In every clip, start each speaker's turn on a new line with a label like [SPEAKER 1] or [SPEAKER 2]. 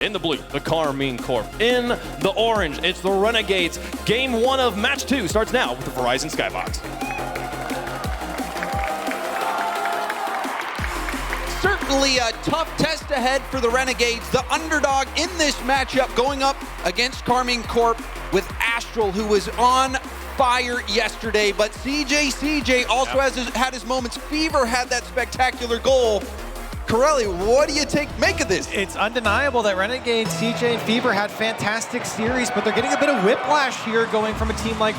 [SPEAKER 1] In the blue, the Karmine Corp. In the orange, it's the Renegades. Game 1 of Match 2 starts now with the Verizon Skybox.
[SPEAKER 2] Certainly a tough test ahead for the Renegades, the underdog in this matchup, going up against Karmine Corp with Astral, who was on fire yesterday. But CJ also has had his moments. Fever had that spectacular goal. Corelli, what do you make of this?
[SPEAKER 3] It's undeniable that Renegades, CJ, and Fever had fantastic series, but they're getting a bit of whiplash here going from a team like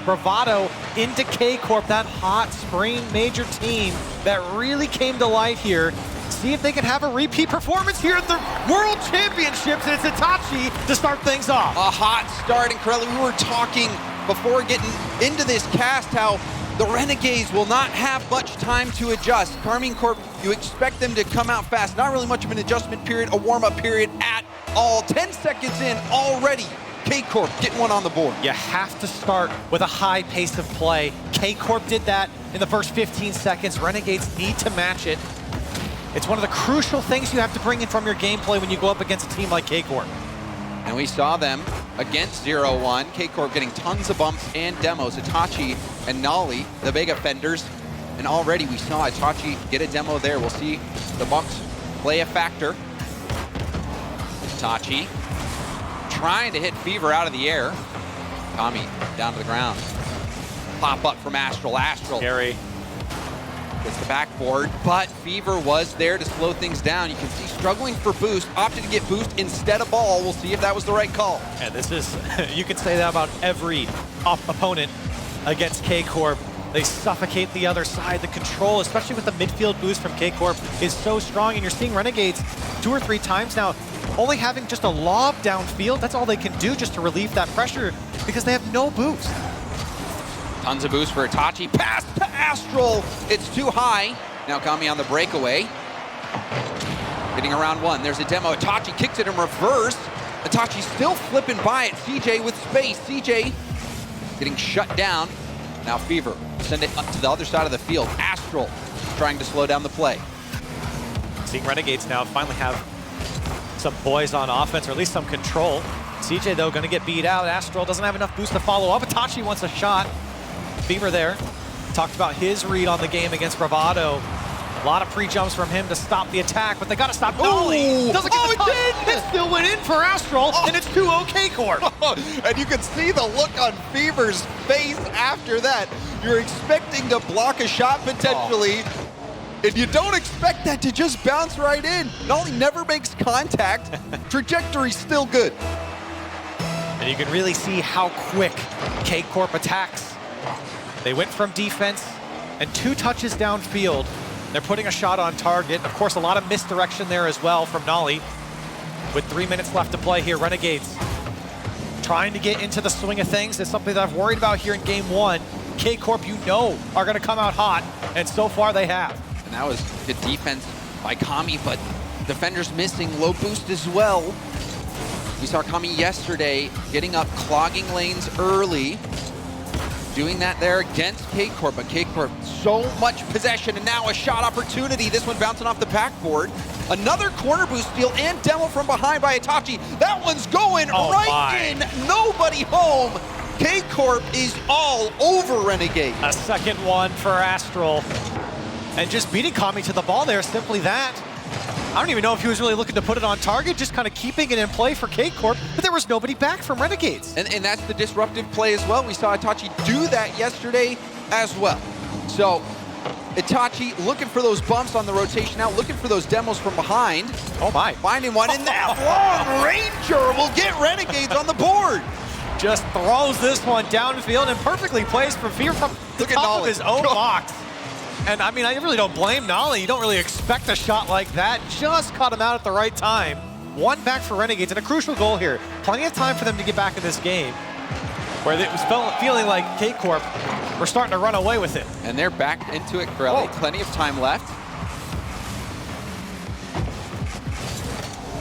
[SPEAKER 3] Bravado into K-Corp, that hot spring major team that really came to light here. See if they can have a repeat performance here at the World Championships, and it's Itachi to start things off.
[SPEAKER 2] A hot start, and Corelli, we were talking before getting into this cast how the Renegades will not have much time to adjust. Karmine Corp, you expect them to come out fast. Not really much of an adjustment period, a warm-up period at all. 10 seconds in already, K-Corp getting one on the board.
[SPEAKER 3] You have to start with a high pace of play. K-Corp did that in the first 15 seconds. Renegades need to match it. It's one of the crucial things you have to bring in from your gameplay when you go up against a team like K-Corp.
[SPEAKER 2] And we saw them against 0-1. K-Corp getting tons of bumps and demos. Itachi and Nolly, the big offenders. And already we saw Itachi get a demo there. We'll see the bumps play a factor. Itachi trying to hit Fever out of the air. Tommy down to the ground. Pop up from Astral. Astral
[SPEAKER 3] Gary
[SPEAKER 2] gets the backboard, but Fever was there to slow things down. You can see struggling for boost, opted to get boost instead of ball. We'll see if that was the right call.
[SPEAKER 3] And this is, you can say that about every opponent against K-Corp. They suffocate the other side. The control, especially with the midfield boost from K-Corp, is so strong. And you're seeing Renegades 2 or 3 times now, only having just a lob downfield. That's all they can do just to relieve that pressure because they have no boost.
[SPEAKER 2] Tons of boost for Itachi. Pass to Astral. It's too high. Now Kami on the breakaway. Getting around one. There's a demo. Itachi kicks it in reverse. Itachi still flipping by it. CJ with space. CJ getting shut down. Now Fever send it up to the other side of the field. Astral trying to slow down the play.
[SPEAKER 3] Seeing Renegades now finally have some poise on offense, or at least some control. CJ, though, going to get beat out. Astral doesn't have enough boost to follow up. Itachi wants a shot. Fever there. Talked about his read on the game against Bravado. A lot of pre-jumps from him to stop the attack, but they got to stop Nolly. Doesn't get the touch. It still went in for Astral, and it's 2-0 K-Corp.
[SPEAKER 2] And you can see the look on Fever's face after that. You're expecting to block a shot potentially, and you don't expect that to just bounce right in. Nolly never makes contact. Trajectory's still good.
[SPEAKER 3] And you can really see how quick K-Corp attacks. They went from defense and 2 touches downfield. They're putting a shot on target. Of course, a lot of misdirection there as well from Nolly. With 3 minutes left to play here, Renegades trying to get into the swing of things is something that I've worried about here in game 1. K-Corp, you know, are going to come out hot, and so far they have.
[SPEAKER 2] And that was good defense by Kami, but defenders missing, low boost as well. We saw Kami yesterday getting up, clogging lanes early. Doing that there against K-Corp, but K-Corp, so much possession, and now a shot opportunity. This one bouncing off the backboard. Another corner boost steal and demo from behind by Itachi. That one's going in. Nobody home. K-Corp is all over Renegade.
[SPEAKER 3] A second one for Astral. And just beating Kami to the ball there, simply that. I don't even know if he was really looking to put it on target, just kind of keeping it in play for K-Corp, but there was nobody back from Renegades.
[SPEAKER 2] And that's the disruptive play as well. We saw Itachi do that yesterday as well. So Itachi looking for those bumps on the rotation out, looking for those demos from behind.
[SPEAKER 3] Oh my.
[SPEAKER 2] Finding one, and that long ranger will get Renegades on the board.
[SPEAKER 3] Just throws this one downfield and perfectly placed from Fear from the top of his own box. And I mean, I really don't blame Nolly. You don't really expect a shot like that. Just caught him out at the right time. 1 back for Renegades, and a crucial goal here. Plenty of time for them to get back in this game, where it was feeling like K-Corp were starting to run away with it.
[SPEAKER 2] And they're back into it, Corelli. Plenty of time left.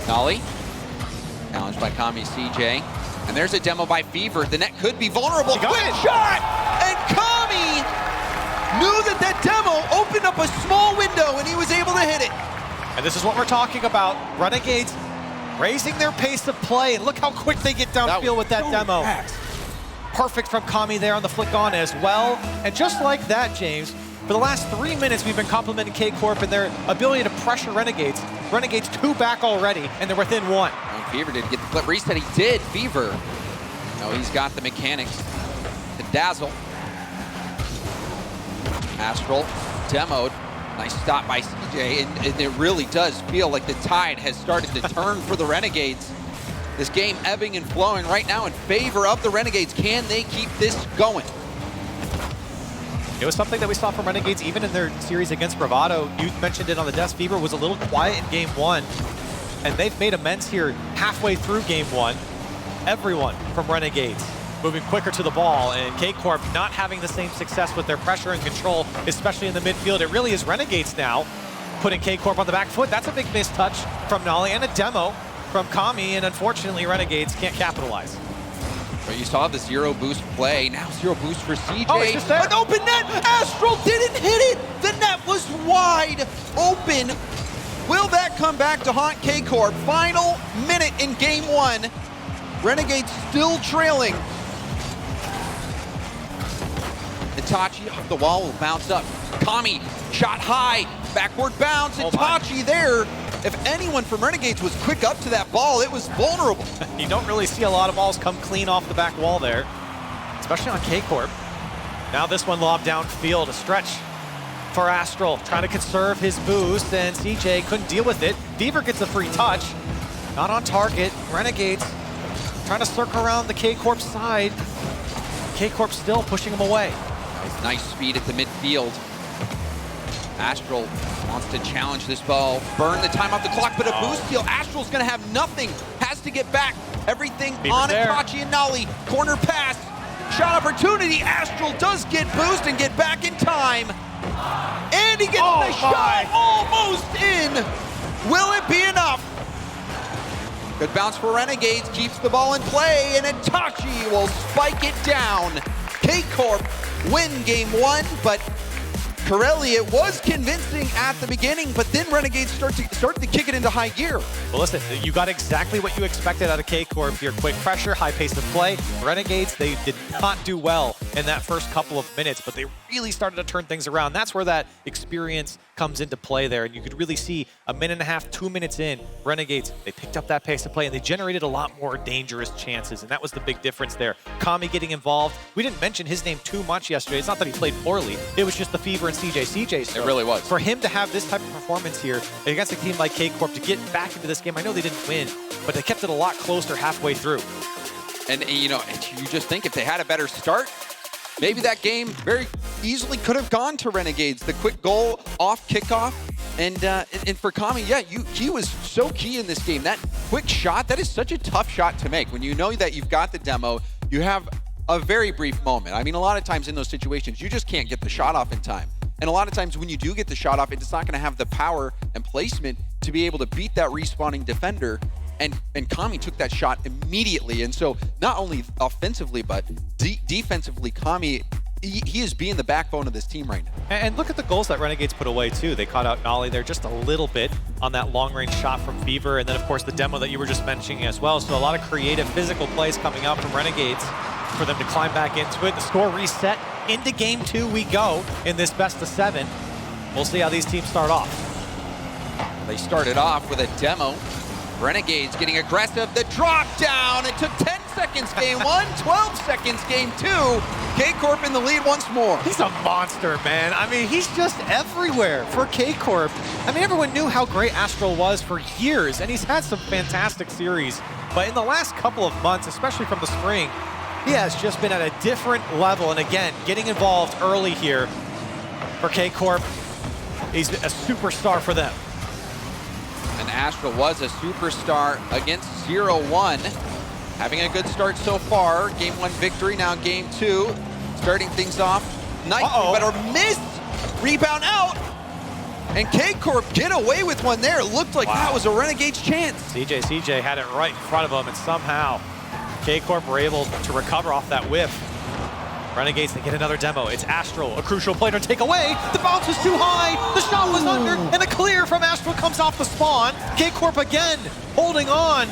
[SPEAKER 2] Nolly, challenged by Kami CJ. And there's a demo by Fever. The net could be vulnerable. Quick shot! And Kami knew that demo opened up a small window, and he was able to hit it.
[SPEAKER 3] And this is what we're talking about. Renegades raising their pace of play. And look how quick they get downfield with that demo. Perfect from Kami there on the flick on as well. And just like that, James, for the last 3 minutes, we've been complimenting K-Corp and their ability to pressure Renegades. Renegades 2 back already, and they're within 1.
[SPEAKER 2] Oh, Fever didn't get the flip reset. He did, Fever. No, he's got the mechanics to dazzle. Astral demoed. Nice stop by CJ, and it really does feel like the tide has started to turn for the Renegades. This game ebbing and flowing right now in favor of the Renegades. Can they keep this going?
[SPEAKER 3] It was something that we saw from Renegades even in their series against Bravado. You mentioned it on the desk. Fever was a little quiet in game 1, and they've made amends here halfway through game 1. Everyone from Renegades moving quicker to the ball, and K-Corp not having the same success with their pressure and control, especially in the midfield. It really is Renegades now putting K-Corp on the back foot. That's a big missed touch from Nolly and a demo from Kami, and unfortunately Renegades can't capitalize.
[SPEAKER 2] But you saw the zero boost play. Now zero boost for CJ.
[SPEAKER 3] Oh, it's just there.
[SPEAKER 2] An open net. Astral didn't hit it. The net was wide open. Will that come back to haunt K-Corp? Final minute in game 1. Renegades still trailing. Itachi off the wall will bounce up. Kami shot high. Backward bounce. Itachi there. If anyone from Renegades was quick up to that ball, it was vulnerable.
[SPEAKER 3] You don't really see a lot of balls come clean off the back wall there, especially on K-Corp. Now this one lobbed downfield, a stretch for Astral, trying to conserve his boost, and CJ couldn't deal with it. Fever gets a free touch, not on target. Renegades trying to circle around the K-Corp side. K-Corp still pushing him away.
[SPEAKER 2] Nice speed at the midfield. Astral wants to challenge this ball, burn the time off the clock, but a boost steal. Astral's gonna have nothing, has to get back. Everything on Itachi and Nolly. Corner pass, shot opportunity. Astral does get boost and get back in time. And he gets the shot almost in. Will it be enough? Good bounce for Renegades, keeps the ball in play, and Itachi will spike it down. K-Corp win game 1, but Corelli, it was convincing at the beginning, but then Renegades start to kick it into high gear.
[SPEAKER 3] Well, listen, you got exactly what you expected out of K-Corp here. Quick pressure, high pace of play. Renegades, they did not do well in that first couple of minutes, but they really started to turn things around. That's where that experience comes into play there, and you could really see a minute and a half, 2 minutes in, Renegades, they picked up that pace of play, and they generated a lot more dangerous chances, and that was the big difference there. Kami getting involved. We didn't mention his name too much yesterday. It's not that he played poorly. It was just the Fever and CJ. So
[SPEAKER 2] it really was.
[SPEAKER 3] For him to have this type of performance here against a team like K-Corp, to get back into this game, I know they didn't win, but they kept it a lot closer halfway through.
[SPEAKER 2] And you know, you just think if they had a better start, maybe that game very easily could have gone to Renegades. The quick goal off kickoff, and for Kami, yeah, he was so key in this game. That quick shot, that is such a tough shot to make. When you know that you've got the demo, you have a very brief moment. I mean, a lot of times in those situations, you just can't get the shot off in time. And a lot of times when you do get the shot off, it's not going to have the power and placement to be able to beat that respawning defender. And Kami took that shot immediately. And so not only offensively, but defensively, Kami, he is being the backbone of this team right now.
[SPEAKER 3] And look at the goals that Renegades put away too. They caught out Nolly there just a little bit on that long-range shot from Fever, and then of course the demo that you were just mentioning as well. So a lot of creative physical plays coming out from Renegades for them to climb back into it. The score reset. Into game 2 we go in this best of 7. We'll see how these teams start off.
[SPEAKER 2] They started off with a demo. Renegades getting aggressive. The drop down. It took 10 seconds game 1, 12 seconds game 2. K-Corp in the lead once more.
[SPEAKER 3] He's a monster, man. I mean, he's just everywhere for K-Corp. I mean, everyone knew how great Astral was for years, and he's had some fantastic series. But in the last couple of months, especially from the spring, he has just been at a different level. And again, getting involved early here for K-Corp. He's a superstar for them.
[SPEAKER 2] And Astral was a superstar against 0-1. Having a good start so far. Game 1 victory, now game 2. Starting things off nicely, but a missed rebound out. And K-Corp get away with one there. It looked like that was a Renegade's chance.
[SPEAKER 3] CJ had it right in front of him, and somehow K-Corp were able to recover off that whiff. Renegades, they get another demo. It's Astral, a crucial play to take away. The bounce was too high. The shot was under, and a clear from Astral comes off the spawn. K-Corp again holding on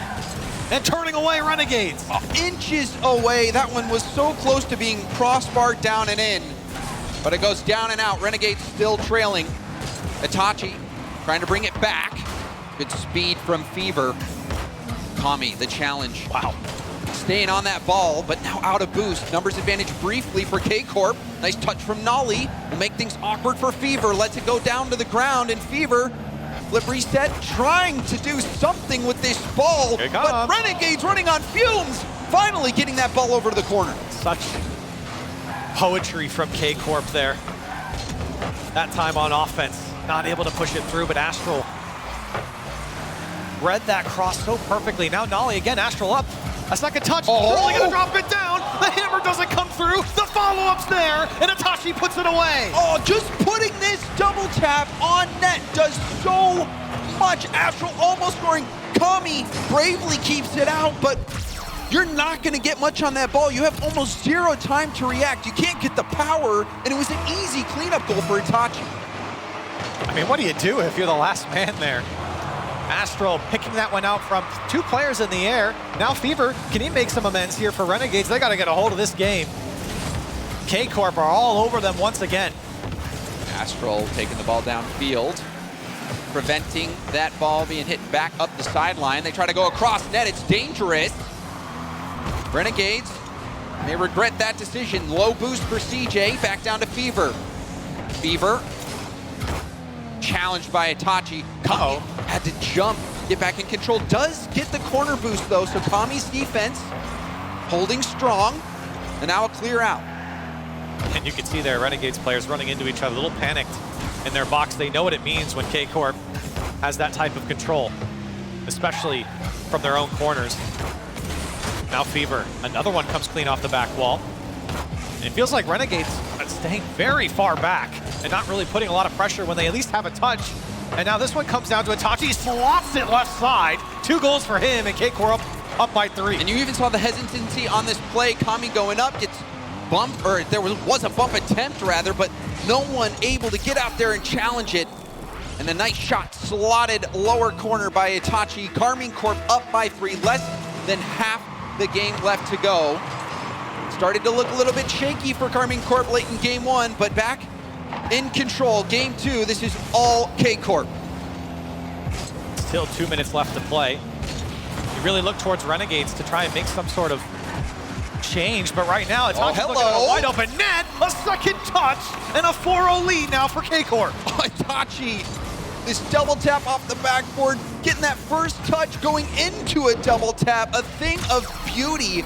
[SPEAKER 3] and turning away Renegades.
[SPEAKER 2] Inches away. That one was so close to being crossbar down and in, but it goes down and out. Renegades still trailing. Itachi trying to bring it back. Good speed from Fever. Kami, the challenge.
[SPEAKER 3] Wow.
[SPEAKER 2] Staying on that ball, but now out of boost. Numbers advantage briefly for K-Corp. Nice touch from Nolly. Will make things awkward for Fever. Lets it go down to the ground, and Fever, flip reset, trying to do something with this ball. But Renegades running on fumes. Finally getting that ball over to the corner.
[SPEAKER 3] Such poetry from K-Corp there. That time on offense, not able to push it through, but Astral read that cross so perfectly. Now Nolly again, Astral up. A second touch, really gonna drop it down. The hammer doesn't come through. The follow-up's there, and Itachi puts it away.
[SPEAKER 2] Oh, just putting this double tap on net does so much. Astral almost scoring. Kami bravely keeps it out, but you're not gonna get much on that ball. You have almost zero time to react. You can't get the power, and it was an easy cleanup goal for Itachi.
[SPEAKER 3] I mean, what do you do if you're the last man there? Astral picking that one out from two players in the air. Now Fever, can he make some amends here for Renegades? They gotta get a hold of this game. K-Corp are all over them once again.
[SPEAKER 2] Astral taking the ball downfield, preventing that ball being hit back up the sideline. They try to go across net, it's dangerous. Renegades may regret that decision. Low boost for CJ, back down to Fever. Fever, challenged by Itachi. Kami had to jump, get back in control. Does get the corner boost though, so Kami's defense holding strong, and now a clear out.
[SPEAKER 3] And you can see there, Renegades players running into each other, a little panicked in their box. They know what it means when K-Corp has that type of control, especially from their own corners. Now Fever, another one comes clean off the back wall. And it feels like Renegades are staying very far back and not really putting a lot of pressure when they at least have a touch. And now this one comes down to Itachi, slots it left side. 2 goals for him, and K-Corp up by 3.
[SPEAKER 2] And you even saw the hesitancy on this play. Kami going up, gets bumped, or there was a bump attempt rather, but no one able to get out there and challenge it. And a nice shot slotted lower corner by Itachi. Karmine Corp up by 3, less than half the game left to go. Started to look a little bit shaky for Karmine Corp late in game 1, but back in control. Game 2, this is all K-Corp.
[SPEAKER 3] Still 2 minutes left to play. You really look towards Renegades to try and make some sort of change, but right now Itachi's looking at a wide open net, a second touch, and a 4-0 lead now for K-Corp.
[SPEAKER 2] Itachi, this double tap off the backboard, getting that first touch, going into a double tap, a thing of beauty.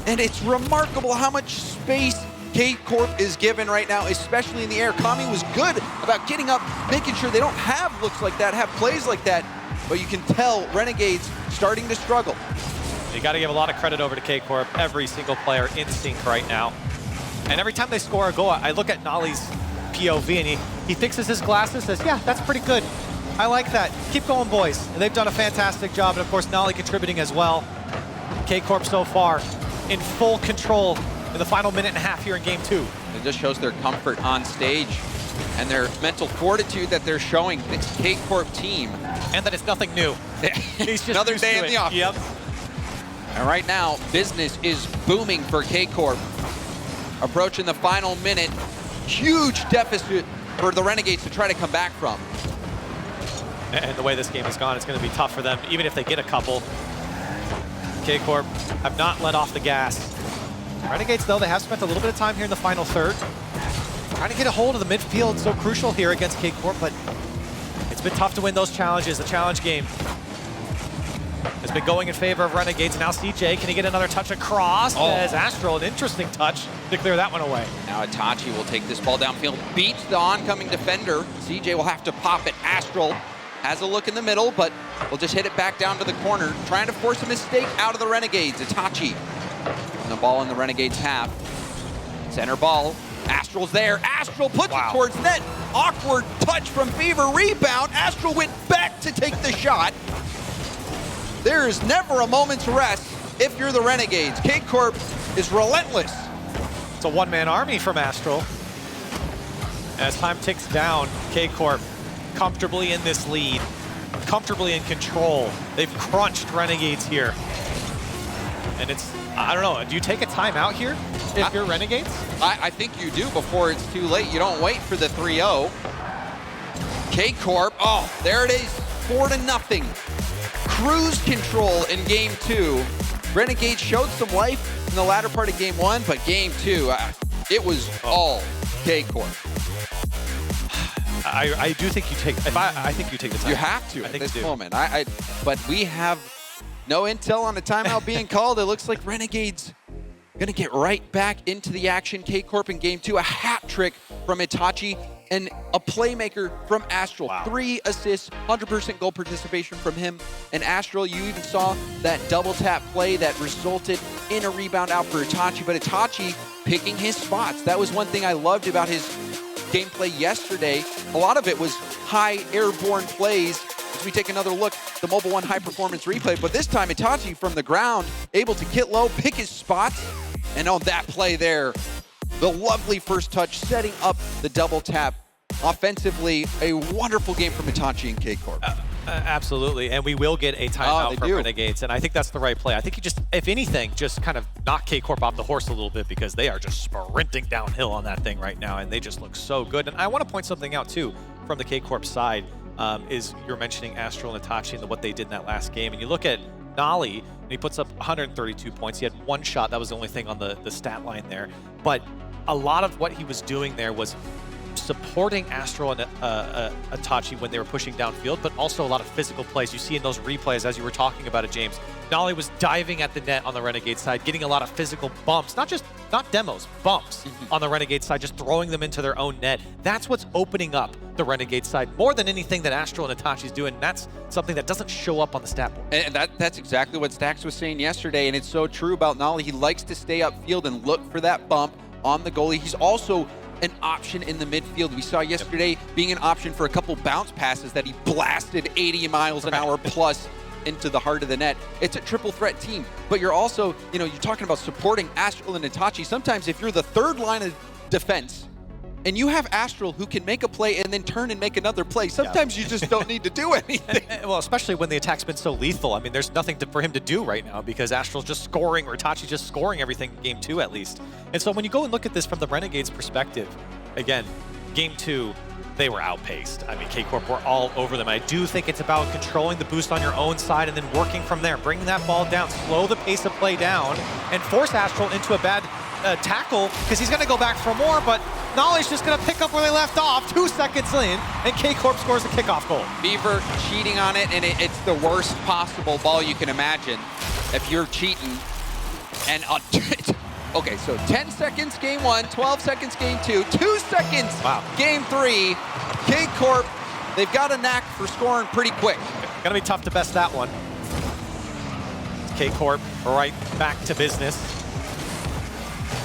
[SPEAKER 2] And it's remarkable how much space K-Corp is given right now, especially in the air. Kami was good about getting up, making sure they don't have looks like that, have plays like that, but you can tell Renegades starting to struggle.
[SPEAKER 3] You got to give a lot of credit over to K-Corp, every single player in sync right now. And every time they score a goal, I look at Nolly's POV and he fixes his glasses, says, yeah, that's pretty good. I like that. Keep going, boys. And they've done a fantastic job, and of course, Nolly contributing as well. K-Corp so far in full control in the final minute and a half here in game 2.
[SPEAKER 2] It just shows their comfort on stage and their mental fortitude that they're showing this K-Corp team.
[SPEAKER 3] And that it's nothing new. He's just
[SPEAKER 2] another day in the office.
[SPEAKER 3] Yep.
[SPEAKER 2] And right now, business is booming for K-Corp. Approaching the final minute, huge deficit for the Renegades to try to come back from.
[SPEAKER 3] And the way this game has gone, it's going to be tough for them, even if they get a couple. K-Corp have not let off the gas. Renegades, though, they have spent a little bit of time here in the final third. Trying to get a hold of the midfield, so crucial here against K-Corp, but it's been tough to win those challenges. The challenge game has been going in favor of Renegades. Now CJ, can he get another touch across? As Astral, an interesting touch to clear that one away.
[SPEAKER 2] Now Itachi will take this ball downfield, beats the oncoming defender. CJ will have to pop it. Astral has a look in the middle, but will just hit it back down to the corner, trying to force a mistake out of the Renegades. Itachi, and the ball in the Renegades half. Center ball, Astral's there. Astral puts it towards net. Awkward touch from Fever, rebound. Astral went back to take the shot. There is never a moment's rest if you're the Renegades. K-Corp is relentless.
[SPEAKER 3] It's a one-man army from Astral. As time ticks down, K-Corp comfortably in this lead, comfortably in control. They've crunched Renegades here. And it's, I don't know, do you take a timeout here if you're Renegades?
[SPEAKER 2] I think you do before it's too late. You don't wait for the 3-0. K-Corp, oh, there it is, 4-0. Cruise control in game 2. Renegades showed some life in the latter part of game 1, but game 2, it was all K-Corp.
[SPEAKER 3] I do think you take, I think you take the time.
[SPEAKER 2] You have to at this moment. But we have no intel on a timeout being called. It looks like Renegades gonna get right back into the action. K-Corp in game 2, a hat trick from Itachi and a playmaker from Astral.
[SPEAKER 3] Wow.
[SPEAKER 2] 3 assists, 100% goal participation from him. And Astral, you even saw that double tap play that resulted in a rebound out for Itachi, but Itachi picking his spots. That was one thing I loved about his gameplay yesterday. A lot of it was high airborne plays. As we take another look, the Mobile One high performance replay, but this time Itachi from the ground, able to get low, pick his spots, and on that play there, the lovely first touch, setting up the double tap. Offensively, a wonderful game from Itachi and K-Corp.
[SPEAKER 3] Absolutely, and we will get a timeout from Renegades, and I think that's the right play. I think you just, if anything, just kind of knock K-Corp off the horse a little bit because they are just sprinting downhill on that thing right now, and they just look so good. And I want to point something out, too, from the K-Corp side, is you're mentioning Astral and Itachi and what they did in that last game, and you look at Nolly, and he puts up 132 points. He had one shot. That was the only thing on the stat line there. But a lot of what he was doing there was supporting Astral and Itachi when they were pushing downfield, but also a lot of physical plays. You see in those replays, as you were talking about it, James, Nolly was diving at the net on the Renegade side, getting a lot of physical bumps, not demos, bumps on the Renegade side, just throwing them into their own net. That's what's opening up the Renegade side more than anything that Astral and Itachi's doing. And that's something that doesn't show up on the stat board.
[SPEAKER 2] And that's exactly what Stax was saying yesterday, and it's so true about Nolly. He likes to stay upfield and look for that bump on the goalie. He's also an option in the midfield. We saw yesterday being an option for a couple bounce passes that he blasted 80 miles an hour plus into the heart of the net. It's a triple threat team, but you're also, you're talking about supporting Astral and Itachi. Sometimes if you're the third line of defense and you have Astral who can make a play and then turn and make another play, sometimes you just don't need to do anything.
[SPEAKER 3] Well, especially when the attack's been so lethal. I mean, there's nothing for him to do right now because Astral's just scoring, or Itachi's just scoring everything in game 2 at least. And so when you go and look at this from the Renegades' perspective, again, game 2, they were outpaced. I mean, K-Corp were all over them. I do think it's about controlling the boost on your own side and then working from there, bringing that ball down, slow the pace of play down, and force Astral into a bad tackle because he's going to go back for more, but Nolly's just going to pick up where they left off 2 seconds in, and K-Corp scores the kickoff goal.
[SPEAKER 2] Beaver cheating on it, and it's the worst possible ball you can imagine if you're cheating. And okay, so 10 seconds game 1, 12 seconds game 2, 2 seconds game 3. K-Corp, they've got a knack for scoring pretty quick.
[SPEAKER 3] Gonna be tough to best that one. K-Corp right back to business.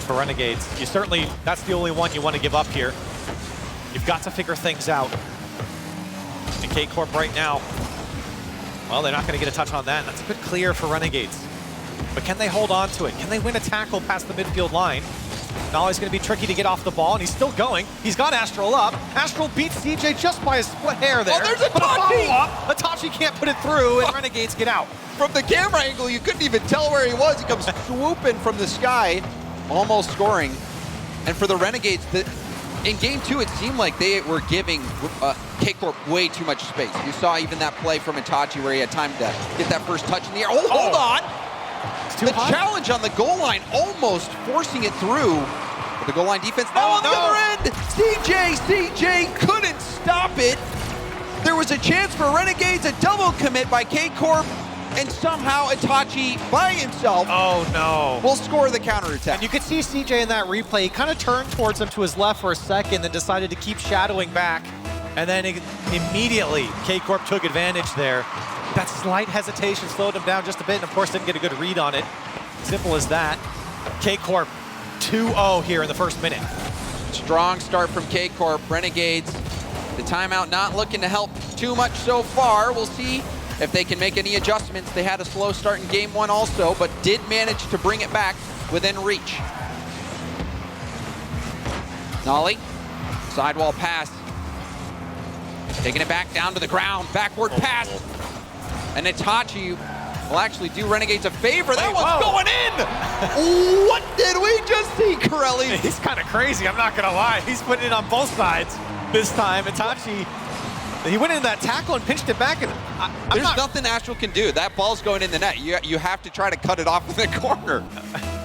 [SPEAKER 3] For Renegades, you certainly, that's the only one you want to give up here. You've got to figure things out. And K-Corp right now, well, they're not going to get a touch on that. That's a good clear for Renegades. But can they hold on to it? Can they win a tackle past the midfield line? Nolly's going to be tricky to get off the ball, and he's still going. He's got Astral up. Astral beats CJ just by a split hair there.
[SPEAKER 2] Oh, there's Itachi!
[SPEAKER 3] Itachi can't put it through, and Renegades get out.
[SPEAKER 2] From the camera angle, you couldn't even tell where he was. He comes swooping from the sky, almost scoring. And for the Renegades, in game 2, it seemed like they were giving K-Corp way too much space. You saw even that play from Itachi where he had time to get that first touch in the air. Oh, hold on! The challenge on the goal line, almost forcing it through. But the goal line defense now on the other end. CJ couldn't stop it. There was a chance for Renegades, a double commit by K-Corp, and somehow Itachi by himself will score the counterattack.
[SPEAKER 3] And you could see CJ in that replay. He kind of turned towards him to his left for a second, then decided to keep shadowing back. And then immediately, K-Corp took advantage there. That slight hesitation slowed him down just a bit, and of course didn't get a good read on it. Simple as that. K-Corp 2-0 here in the first minute.
[SPEAKER 2] Strong start from K-Corp. Renegades, the timeout not looking to help too much so far. We'll see if they can make any adjustments. They had a slow start in game 1 also, but did manage to bring it back within reach. Nolly, sidewall pass. Taking it back down to the ground, backward pass. And Itachi will actually do Renegades a favor. That one's going in! What did we just see, Corelli?
[SPEAKER 3] He's kind of crazy, I'm not gonna lie. He's putting it on both sides this time. Itachi, he went into that tackle and pinched it back, and
[SPEAKER 2] There's nothing Astral can do. That ball's going in the net. You have to try to cut it off in the corner.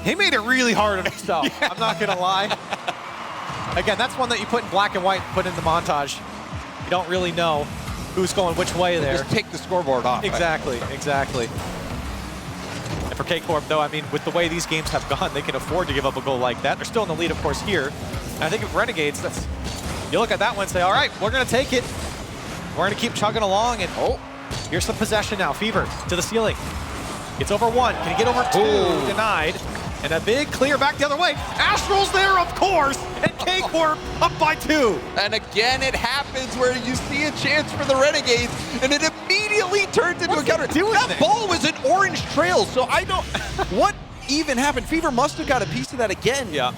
[SPEAKER 3] He made it really hard on himself. Yeah. I'm not gonna lie. Again, that's one that you put in black and white, put in the montage. You don't really know who's going which way there.
[SPEAKER 2] Just take the scoreboard off.
[SPEAKER 3] Exactly, exactly. And for K-Corp, though, I mean, with the way these games have gone, they can afford to give up a goal like that. They're still in the lead, of course, here. And I think of Renegades, you look at that one and say, all right, we're going to take it. We're going to keep chugging along. And here's some possession now. Fever to the ceiling. Gets over one. Can he get over two?
[SPEAKER 2] Ooh.
[SPEAKER 3] Denied. And a big clear back the other way. Astral's there, of course. And K-Corp up by 2.
[SPEAKER 2] And again, it happens where you see a chance for the Renegades, and it immediately turns into a counter. That ball was an orange trail, so I don't... What even happened? Fever must have got a piece of that again.
[SPEAKER 3] Yeah.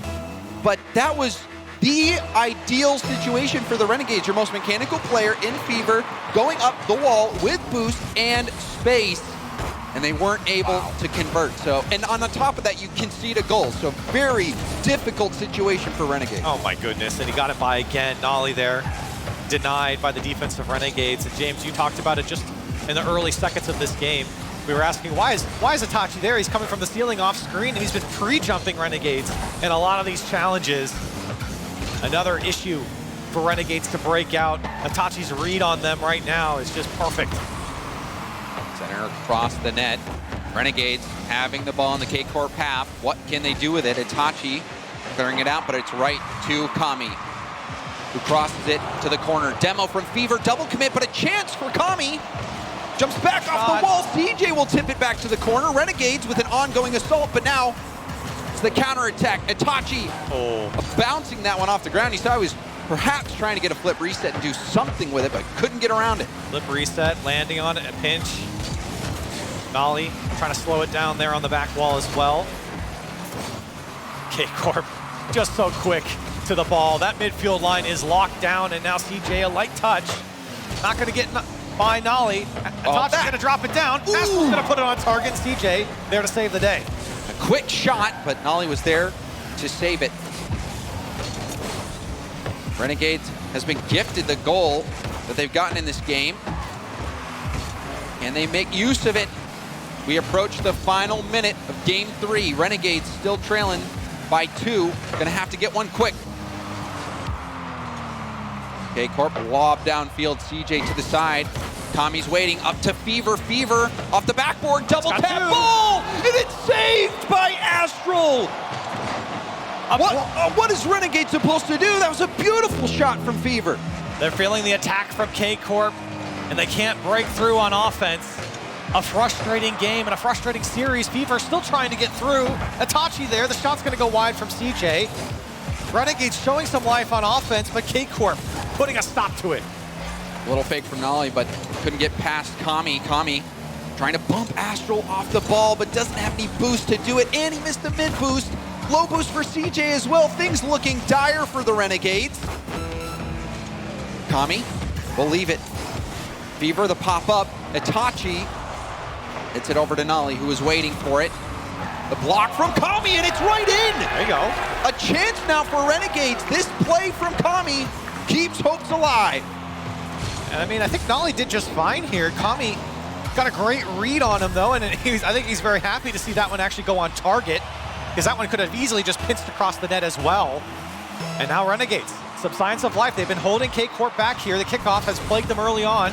[SPEAKER 2] But that was the ideal situation for the Renegades. Your most mechanical player in Fever, going up the wall with boost and space. And they weren't able to convert. So, and on the top of that, you concede a goal. So very difficult situation for Renegades.
[SPEAKER 3] Oh my goodness, and he got it by again. Nolly there, denied by the defensive Renegades. And James, you talked about it just in the early seconds of this game. We were asking, why is Itachi there? He's coming from the ceiling off screen, and he's been pre-jumping Renegades in a lot of these challenges. Another issue for Renegades to break out. Itachi's read on them right now is just perfect.
[SPEAKER 2] Center across the net. Renegades having the ball in the K-Corp half. What can they do with it? Itachi clearing it out, but it's right to Kami, who crosses it to the corner. Demo from Fever, double commit, but a chance for Kami. Jumps back off the wall. CJ will tip it back to the corner. Renegades with an ongoing assault, but now it's the counterattack. Itachi bouncing that one off the ground. He saw he was perhaps trying to get a flip reset and do something with it, but couldn't get around it.
[SPEAKER 3] Flip reset, landing on it, a pinch. Nolly trying to slow it down there on the back wall as well. K-Corp just so quick to the ball. That midfield line is locked down, and now CJ a light touch. Not going to get by Nolly. Itachi's going to drop it down. Astral's going to put it on target. CJ there to save the day.
[SPEAKER 2] A quick shot, but Nolly was there to save it. Renegades has been gifted the goal that they've gotten in this game, and they make use of it. We approach the final minute of Game 3. Renegades still trailing by 2. Gonna have to get one quick. K-Corp lob downfield, CJ to the side. Kami's waiting, up to Fever. Fever off the backboard, double tap ball! And it's saved by Astral! What is Renegade supposed to do? That was a beautiful shot from Fever.
[SPEAKER 3] They're feeling the attack from K-Corp, and they can't break through on offense. A frustrating game and a frustrating series. Fever still trying to get through. Itachi there, the shot's gonna go wide from CJ. Renegades showing some life on offense, but K-Corp putting a stop to it.
[SPEAKER 2] A little fake from Nolly, but couldn't get past Kami. Kami trying to bump Astral off the ball, but doesn't have any boost to do it, and he missed the mid boost. Low boost for CJ as well. Things looking dire for the Renegades. Kami will leave it. Fever the pop-up. Itachi hits it over to Nolly, who was waiting for it. The block from Kami, and it's right in!
[SPEAKER 3] There you go.
[SPEAKER 2] A chance now for Renegades. This play from Kami keeps hopes alive.
[SPEAKER 3] And I mean, I think Nolly did just fine here. Kami got a great read on him, though, and I think he's very happy to see that one actually go on target, because that one could have easily just pinched across the net as well. And now Renegades, some signs of life. They've been holding K-Corp back here. The kickoff has plagued them early on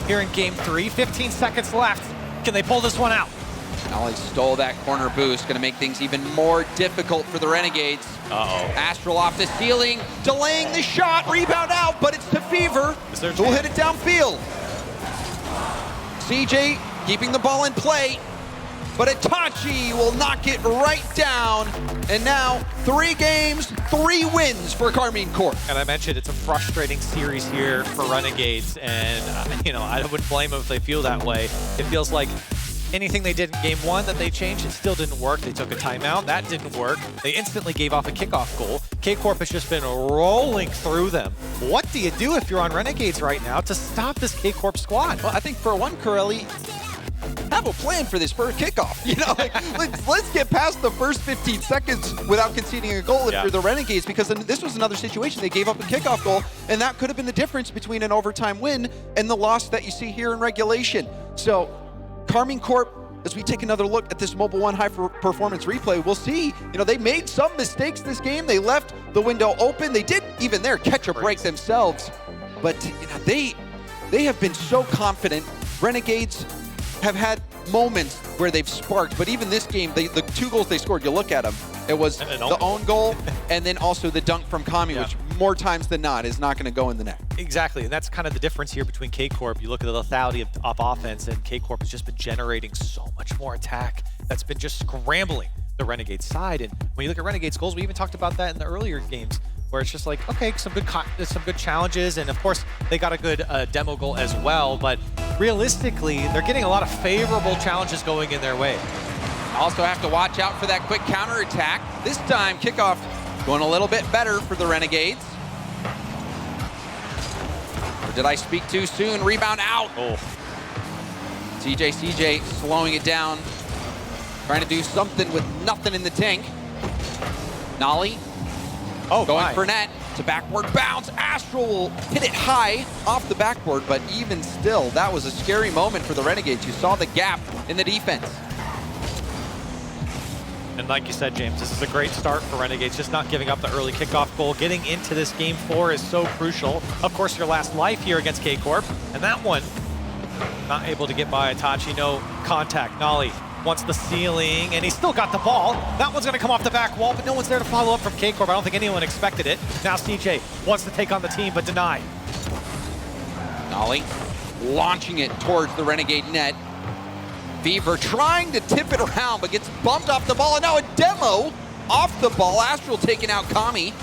[SPEAKER 3] here in Game 3. 15 seconds left. Can they pull this one out?
[SPEAKER 2] Nolly stole that corner boost, gonna make things even more difficult for the Renegades. Astral off the ceiling, delaying the shot, rebound out, but it's to Fever, who'll hit it downfield. CJ keeping the ball in play, but Itachi will knock it right down. And now 3 games, 3 wins for Karmine Corp.
[SPEAKER 3] And I mentioned it's a frustrating series here for Renegades, and you know, I wouldn't blame them if they feel that way. It feels like Anything they did in game 1 that they changed, it still didn't work. They took a timeout, that didn't work. They instantly gave off a kickoff goal. K-Corp has just been rolling through them. What do you do if you're on Renegades right now to stop this K-Corp squad?
[SPEAKER 2] Well, I think for one, Corelli, have a plan for this first kickoff. You know, like, let's get past the first 15 seconds without conceding a goal if you're the Renegades, because this was another situation. They gave up a kickoff goal, and that could have been the difference between an overtime win and the loss that you see here in regulation. So, Karmine Corp, as we take another look at this Mobile One high performance replay, we'll see, you know, they made some mistakes this game. They left the window open. They did even there catch a break themselves, but you know, they have been so confident. Renegades have had moments where they've sparked, but even this game, the 2 goals they scored, you look at them, it was the own goal and then also the dunk from Kami, which more times than not is not going to go in the net.
[SPEAKER 3] Exactly, and that's kind of the difference here between K-Corp. You look at the lethality of offense, and K-Corp has just been generating so much more attack that's been just scrambling the Renegades side. And when you look at Renegades goals, we even talked about that in the earlier games, where it's just like, okay, some good challenges, and of course they got a good demo goal as well, but realistically they're getting a lot of favorable challenges going in their way.
[SPEAKER 2] Also have to watch out for that quick counterattack. This time kickoff going a little bit better for the Renegades. Or did I speak too soon? Rebound out.
[SPEAKER 3] Oh.
[SPEAKER 2] CJ slowing it down, trying to do something with nothing in the tank. Nolly.
[SPEAKER 3] Oh,
[SPEAKER 2] going for net. It's a backboard bounce. Astral will hit it high off the backboard, but even still, that was a scary moment for the Renegades. You saw the gap in the defense.
[SPEAKER 3] And like you said, James, this is a great start for Renegades, just not giving up the early kickoff goal. Getting into this game 4 is so crucial. Of course, your last life here against K-Corp, and that one, not able to get by Itachi, no contact. Nolly wants the ceiling, and he's still got the ball. That one's gonna come off the back wall, but no one's there to follow up from K-Corp. I don't think anyone expected it. Now CJ wants to take on the team, but denied.
[SPEAKER 2] Nolly launching it towards the Renegade net. Fever trying to tip it around, but gets bumped off the ball, and now a demo off the ball. Astral taking out Kami.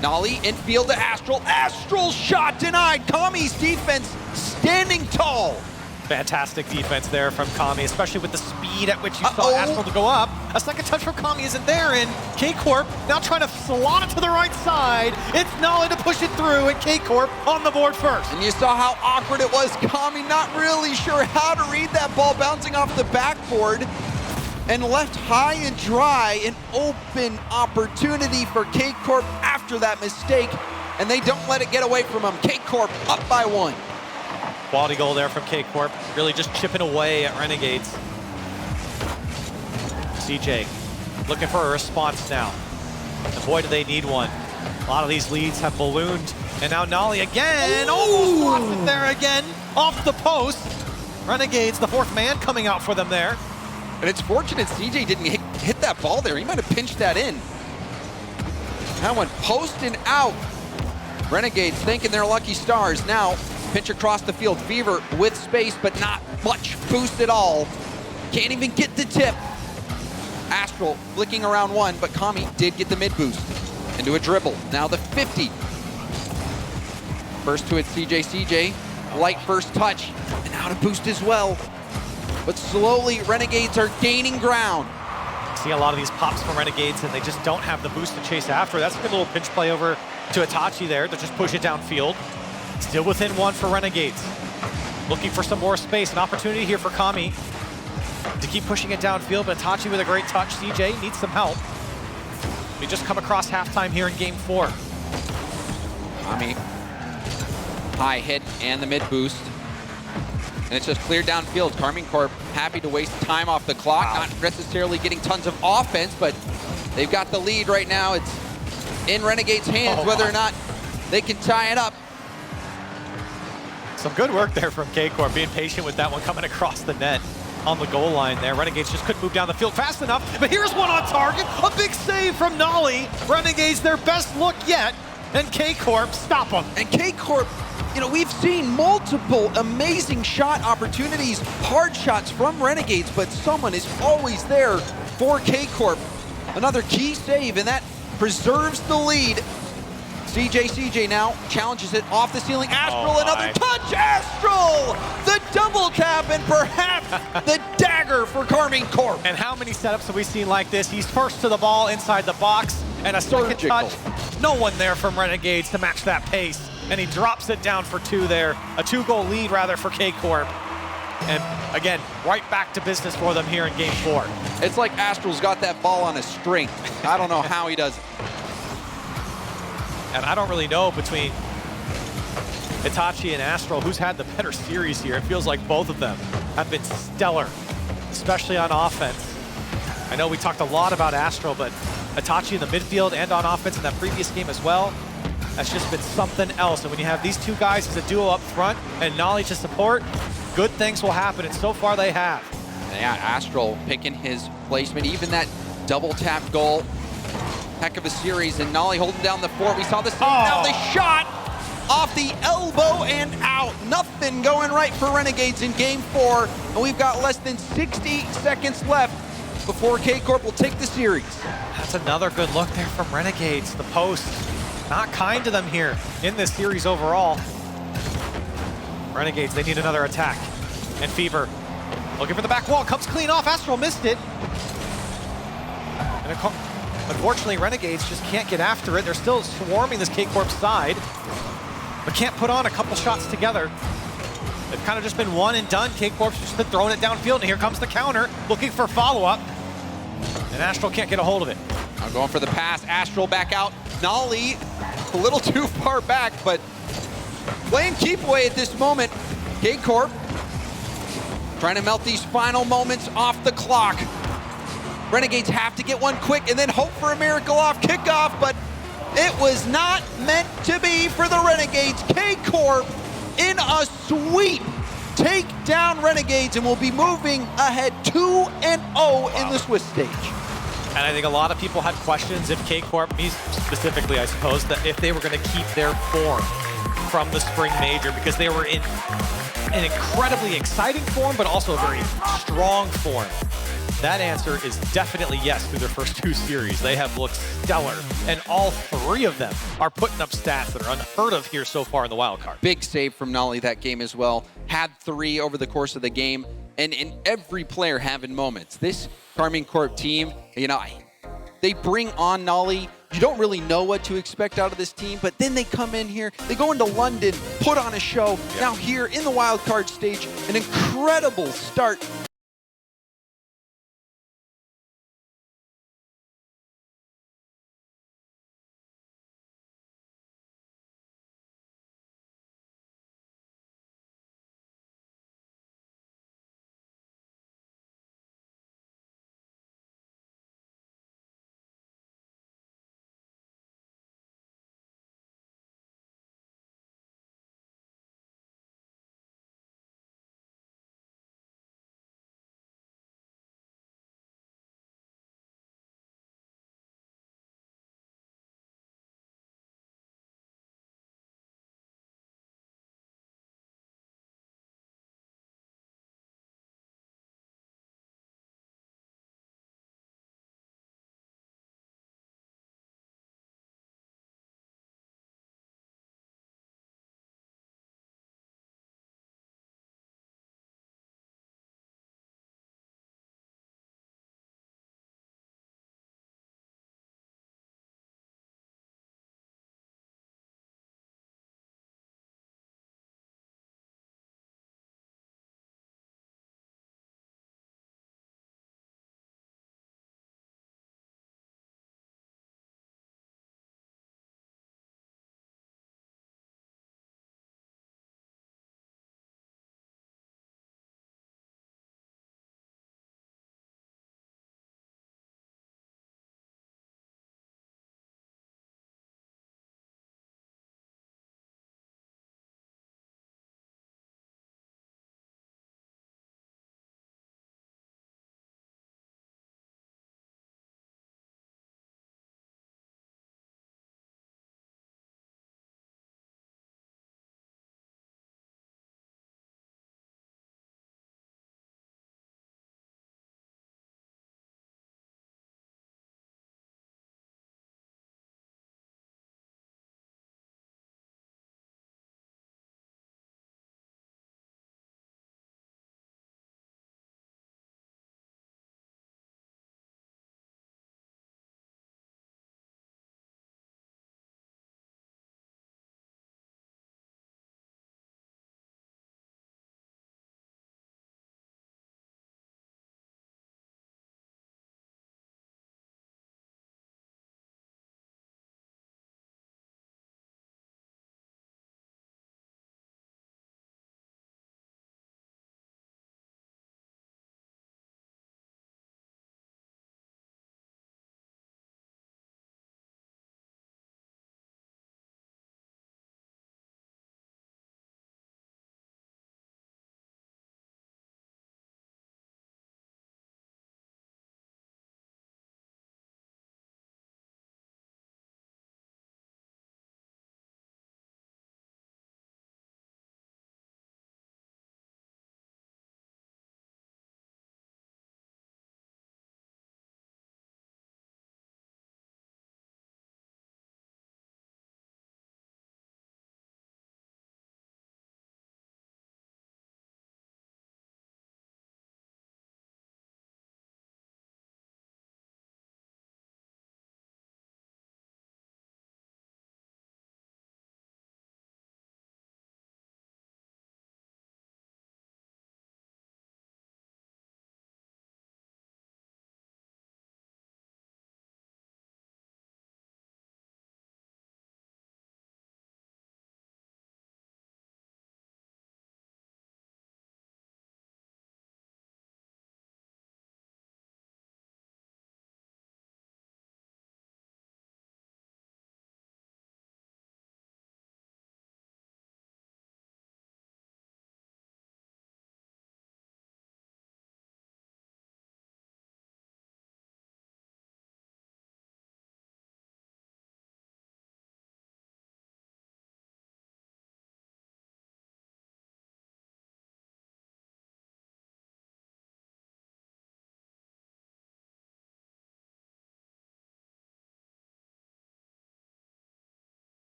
[SPEAKER 2] Nolly infield to Astral. Astral shot denied. Kami's defense standing tall.
[SPEAKER 3] Fantastic defense there from Kami, especially with the speed at which you saw Astral to go up. A second touch from Kami isn't there, and K-Corp now trying to slot it to the right side. It's Nolly to push it through, and K-Corp on the board first.
[SPEAKER 2] And you saw how awkward it was. Kami not really sure how to read that ball bouncing off the backboard and left high and dry. An open opportunity for K-Corp after that mistake, and they don't let it get away from them. K-Corp up by 1.
[SPEAKER 3] Quality goal there from K-Corp, really just chipping away at Renegades. CJ looking for a response now. And boy, do they need one. A lot of these leads have ballooned. And now Nolly again, almost lost it there again, off the post. Renegades, the 4th man coming out for them there.
[SPEAKER 2] And it's fortunate CJ didn't hit that ball there. He might have pinched that in. That one posting out. Renegades thanking their lucky stars. Now, pinch across the field. Fever with space, but not much boost at all. Can't even get the tip. Astral flicking around 1, but Kami did get the mid boost into a dribble. Now the 50. First to it, CJ. Light first touch, and out of boost as well. But slowly, Renegades are gaining ground.
[SPEAKER 3] See a lot of these pops from Renegades, and they just don't have the boost to chase after. That's a good little pinch play over to Itachi there to just push it downfield. Still within 1 for Renegades. Looking for some more space. An opportunity here for Kami to keep pushing it downfield, but Itachi with a great touch. CJ needs some help. We just come across halftime here in game 4.
[SPEAKER 2] Kami, high hit and the mid boost. And it's just cleared downfield. Karmine Corp happy to waste time off the clock. Wow. Not necessarily getting tons of offense, but they've got the lead right now. It's in Renegades' hands, whether or not they can tie it up.
[SPEAKER 3] Some good work there from K-Corp, being patient with that one coming across the net on the goal line there. Renegades just couldn't move down the field fast enough, but here's one on target. A big save from Nolly. Renegades their best look yet, and K-Corp stop them.
[SPEAKER 2] And K-Corp, you know, we've seen multiple amazing shot opportunities, hard shots from Renegades, but someone is always there for K-Corp. Another key save, and that preserves the lead. CJ now challenges it off the ceiling. Astral,
[SPEAKER 3] Oh
[SPEAKER 2] another
[SPEAKER 3] my.
[SPEAKER 2] touch. Astral, the double tap, and perhaps the dagger for Karmine Corp.
[SPEAKER 3] And how many setups have we seen like this? He's first to the ball inside the box, and a second
[SPEAKER 2] Surgical.
[SPEAKER 3] touch. No one there from Renegades to match that pace. And he drops it down for 2 there. A 2-goal lead, rather, for K Corp. And again, right back to business for them here in game 4.
[SPEAKER 2] It's like Astral's got that ball on a string. I don't know how he does it.
[SPEAKER 3] And I don't really know between Itachi and Astral who's had the better series here. It feels like both of them have been stellar, especially on offense. I know we talked a lot about Astral, but Itachi in the midfield and on offense in that previous game as well, that's just been something else. And when you have these 2 guys as a duo up front and knowledge to support, good things will happen, and so far they have.
[SPEAKER 2] Yeah, Astral picking his placement, even that double tap goal. Heck of a series, and Nolly holding down the fort. We saw the save, now the shot off the elbow and out. Nothing going right for Renegades in game 4, and we've got less than 60 seconds left before K Corp will take the series.
[SPEAKER 3] That's another good look there from Renegades. The post, not kind to them here in this series overall. Renegades, they need another attack. And Fever looking for the back wall, comes clean off. Astral missed it. And unfortunately, Renegades just can't get after it. They're still swarming this K-Corp side, but can't put on a couple shots together. They've kind of just been one and done. K-Corp's just been throwing it downfield, and here comes the counter, looking for follow-up. And Astral can't get a hold of it.
[SPEAKER 2] Now going for the pass, Astral back out. Nolly a little too far back, but playing keep away at this moment. K Corp trying to melt these final moments off the clock. Renegades have to get one quick and then hope for a miracle off kickoff, but it was not meant to be for the Renegades. K Corp in a sweep take down Renegades and will be moving ahead 2-0 in the Swiss stage.
[SPEAKER 3] And I think a lot of people had questions if K-Corp, me specifically, I suppose, that if they were going to keep their form from the Spring Major, because they were in an incredibly exciting form, but also a very strong form. That answer is definitely yes through their first 2 series. They have looked stellar, and all 3 of them are putting up stats that are unheard of here so far in the wild card.
[SPEAKER 2] Big save from Nolly that game as well. Had 3 over the course of the game, and every player having moments. This Karmine Corp team, you know, they bring on Nolly. You don't really know what to expect out of this team, but then they come in here, they go into London, put on a show. Now here in the wild card stage, an incredible start